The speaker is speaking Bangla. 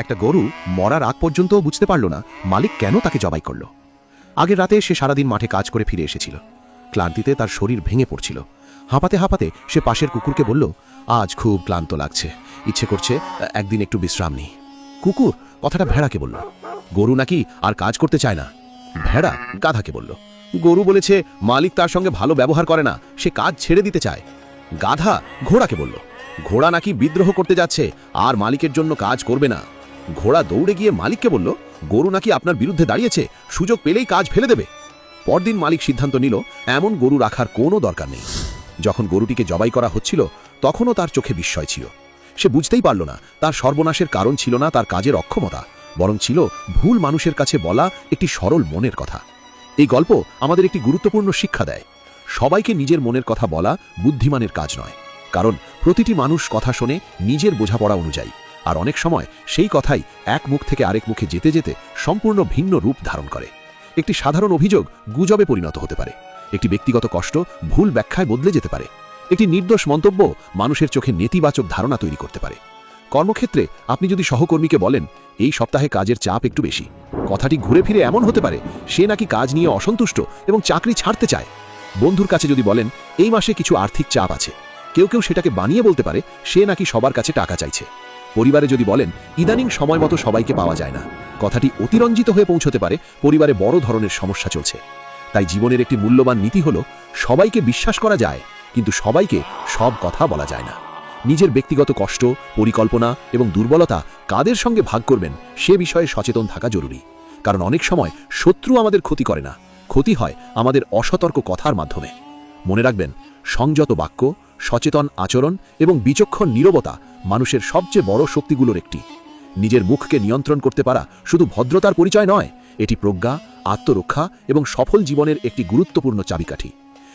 একটা গরু মরার আগ পর্যন্তও বুঝতে পারল না মালিক কেন তাকে জবাই করল। আগের রাতে সে সারাদিন মাঠে কাজ করে ফিরে এসেছিল। ক্লান্তিতে তার শরীর ভেঙে পড়ছিল। হাঁপাতে হাঁপাতে সে পাশের কুকুরকে বলল, আজ খুব ক্লান্ত লাগছে, ইচ্ছে করছে একদিন একটু বিশ্রাম নিই। কুকুর কথাটা ভেড়াকে বলল। গরু নাকি আর কাজ করতে চায় না। ভেড়া গাধাকে বলল। গরু বলেছে মালিক তার সঙ্গে ভালো ব্যবহার করে না, সে কাজ ছেড়ে দিতে চায়। গাধা ঘোড়াকে বলল, ঘোড়া নাকি বিদ্রোহ করতে যাচ্ছে আর মালিকের জন্য কাজ করবে না। ঘোড়া দৌড়ে গিয়ে মালিককে বলল, গরু নাকি আপনার বিরুদ্ধে দাঁড়িয়েছে, সুযোগ পেলেই কাজ ফেলে দেবে। পরদিন মালিক সিদ্ধান্ত নিল এমন গরু রাখার কোনো দরকার নেই। যখন গরুটিকে জবাই করা হচ্ছিল তখনও তার চোখে বিস্ময় ছিল। সে বুঝতেই পারল না তার সর্বনাশের কারণ ছিল না তার কাজের অক্ষমতা, বরং ছিল ভুল মানুষের কাছে বলা একটি সরল মনের কথা। এই গল্প আমাদের একটি গুরুত্বপূর্ণ শিক্ষা দেয়। সবাইকে নিজের মনের কথা বলা বুদ্ধিমানের কাজ নয়, কারণ প্রতিটি মানুষ কথা শোনে নিজের বোঝাপড়া অনুযায়ী, আর অনেক সময় সেই কথাই এক মুখ থেকে আরেক মুখে যেতে যেতে সম্পূর্ণ ভিন্ন রূপ ধারণ করে। একটি সাধারণ অভিযোগ গুজবে পরিণত হতে পারে, একটি ব্যক্তিগত কষ্ট ভুল ব্যাখ্যায় বদলে যেতে পারে, একটি নির্দোষ মন্তব্য মানুষের চোখে নেতিবাচক ধারণা তৈরি করতে পারে। কর্মক্ষেত্রে আপনি যদি সহকর্মীকে বলেন, এই সপ্তাহে কাজের চাপ একটু বেশি, কথাটি ঘুরে ফিরে এমন হতে পারে সে নাকি কাজ নিয়ে অসন্তুষ্ট এবং চাকরি ছাড়তে চায়। বন্ধুর কাছে যদি বলেন, এই মাসে কিছু আর্থিক চাপ আছে, কেউ কেউ সেটাকে বানিয়ে বলতে পারে সে নাকি সবার কাছে টাকা চাইছে। পরিবারে যদি বলেন, ইদানিং সময় মতো সবাইকে পাওয়া যায় না, কথাটি অতিরঞ্জিত হয়ে পৌঁছতে পারে পরিবারে বড় ধরনের সমস্যা চলছে। তাই জীবনের একটি মূল্যবান নীতি হল, সবাইকে বিশ্বাস করা যায় কিন্তু সবাইকে সব কথা বলা যায় না। নিজের ব্যক্তিগত কষ্ট, পরিকল্পনা এবং দুর্বলতা কাদের সঙ্গে ভাগ করবেন সে বিষয়ে সচেতন থাকা জরুরি। কারণ অনেক সময় শত্রু আমাদের ক্ষতি করে না, ক্ষতি হয় আমাদের অসতর্ক কথার মাধ্যমে। মনে রাখবেন, সংযত বাক্য, সচেতন আচরণ এবং বিচক্ষণ নীরবতা মানুষের সবচেয়ে বড় শক্তিগুলোর একটি। নিজের মুখকে নিয়ন্ত্রণ করতে পারা শুধু ভদ্রতার পরিচয় নয়, এটি প্রজ্ঞা, আত্মরক্ষা এবং সফল জীবনের একটি গুরুত্বপূর্ণ চাবিকাঠি।